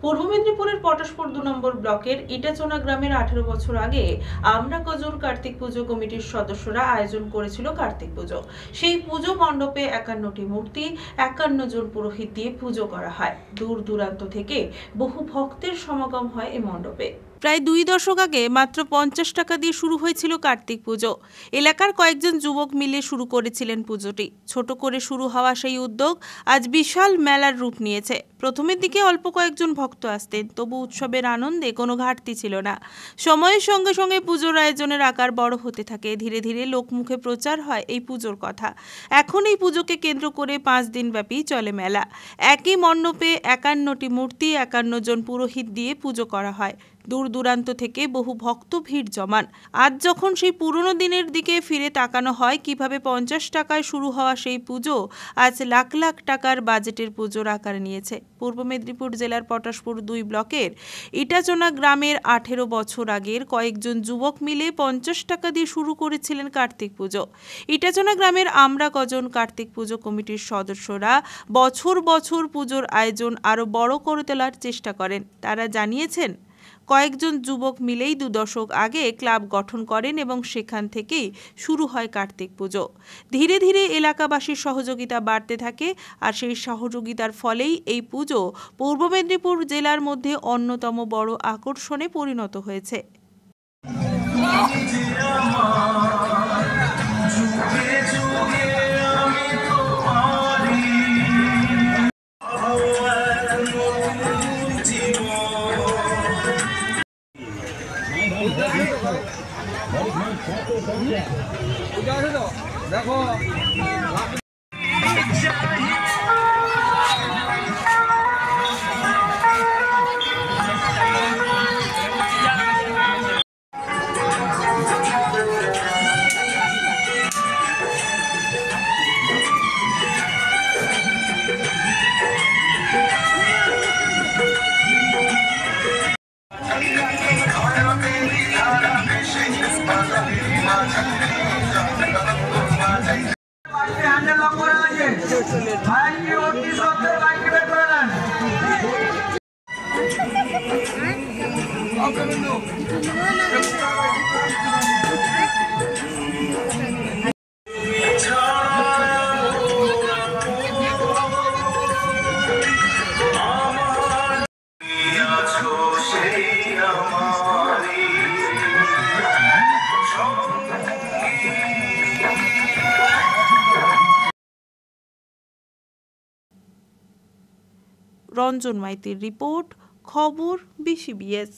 পূর্ব মেদিনীপুরের পটাশপুর ২ নম্বর ব্লকের ইটাচোনা গ্রামের ১৮ বছর আগে আমরা কজন কার্তিক পুজো কমিটির সদস্যরা আয়োজন করেছিল কার্তিক পুজো। সেই পুজো মণ্ডপে ৫১টি মূর্তি, ৫১ জন পুরোহিত দিয়ে পুজো করা হয়। দূর দূরান্ত থেকে বহু ভক্তের সমাগম হয় এই মণ্ডপে। প্রায় ২ দশক আগে মাত্র ৫০ টাকা দিয়ে শুরু হয়েছিল কার্তিক পুজো। এলাকার কয়েকজন যুবক মিলে শুরু করেছিলেন পুজোটি। ছোট করে শুরু হওয়া সেই উদ্যোগ আজ বিশাল মেলার রূপ নিয়েছে। প্রথমের দিকে অল্প কয়েকজন ভক্ত আসতেন, তবু উৎসবের আনন্দে কোনো ঘাটতি ছিল না। সময়ের সঙ্গে সঙ্গে পুজোর আয়োজনের আকার বড় হতে থাকে। ধীরে ধীরে লোকমুখে প্রচার হয় এই পুজোর কথা। এখন এই পুজোকে কেন্দ্র করে ৫ দিনব্যাপী চলে মেলা। একই মণ্ডপে ৫১টি মূর্তি, ৫১ জন পুরোহিত দিয়ে পুজো করা হয়। দূর দূরান্ত থেকে বহু ভক্ত ভিড় জমান। আজ যখন সেই পুরনো দিনের দিকে ফিরে তাকানো হয়, কিভাবে ৫০ টাকায় শুরু হওয়া সেই পুজো আজ লাখ লাখ টাকার বাজেটের পুজোর আকার নিয়েছে। পূর্ব মেদিনীপুর জেলার পটাশপুর ২ ব্লকের ইটাচোনা গ্রামের ১৮ বছর আগের কয়েকজন যুবক মিলে ৫০ টাকা দিয়ে শুরু করেছিলেন কার্তিক পুজো। ইটাচোনা গ্রামের আমরা কজন কার্তিক পুজো কমিটির সদস্যরা বছর বছর পুজোর আয়োজন আরও বড় করে তোলার চেষ্টা করেন। তারা জানিয়েছেন, কয়েকজন যুবক মিলেই ২ দশক আগে ক্লাব গঠন করেন এবং সেখান থেকেই শুরু হয় কার্তিক পুজো। ধীরে ধীরে এলাকাবাসীর সহযোগিতা বাড়তে থাকে, আর সেই সহযোগিতার ফলেই এই পুজো পূর্ব মেদিনীপুর জেলার মধ্যে অন্যতম বড় আকর্ষণে পরিণত হয়েছে। দেখো রঞ্জন মাইতির রিপোর্ট, খবর BCBS।